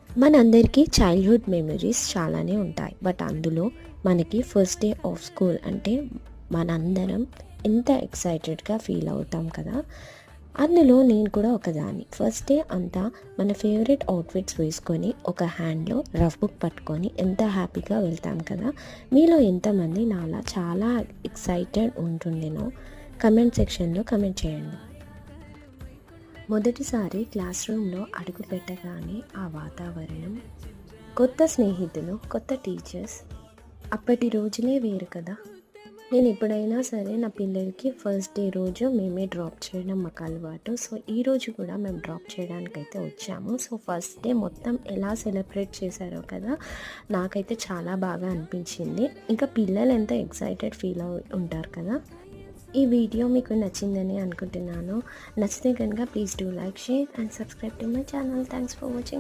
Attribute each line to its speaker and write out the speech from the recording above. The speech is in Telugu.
Speaker 1: మనందరికీ చైల్డ్‌హుడ్ మెమరీస్ చాలానే ఉంటాయి. బట్ అందులో మనకి ఫస్ట్ డే ఆఫ్ స్కూల్ అంటే మనందరం ఎంత ఎక్సైటెడ్‌గా ఫీల్ అవుతాం కదా! అందులో నేను కూడా ఒకదాన్ని. ఫస్ట్ డే అంతా మన ఫేవరెట్ అవుట్‌ఫిట్స్ వేసుకొని ఒక హ్యాండ్‌లో రఫ్ బుక్ పట్టుకొని ఎంత హ్యాపీగా వెళ్తాం కదా! మీలో ఎంతమంది నాలా చాలా ఎక్సైటెడ్ ఉంటుండెనో కమెంట్ సెక్షన్‌లో కమెంట్ చేయండి. మొదటిసారి క్లాస్ రూమ్‌లో అడుగు పెట్టగానే ఆ వాతావరణం, కొత్త స్నేహితులు, కొత్త టీచర్స్, అప్పటి రోజులే వేరు కదా! నేను ఎప్పుడైనా సరే నా పిల్లలకి ఫస్ట్ డే రోజు మేమే డ్రాప్ చేయడం మాకు అలవాటు. సో, ఈరోజు కూడా మేము డ్రాప్ చేయడానికైతే వచ్చాము. సో, ఫస్ట్ డే మొత్తం ఎలా సెలబ్రేట్ చేశారో కదా! నాకైతే చాలా బాగా అనిపించింది. ఇంకా పిల్లలు ఎంత ఎక్సైటెడ్ ఫీల్ ఉంటారు కదా! ఈ వీడియో మీకు నచ్చిందని అనుకుంటున్నాను. నచ్చితే కనుక please do like, share and subscribe to my channel. Thanks for watching.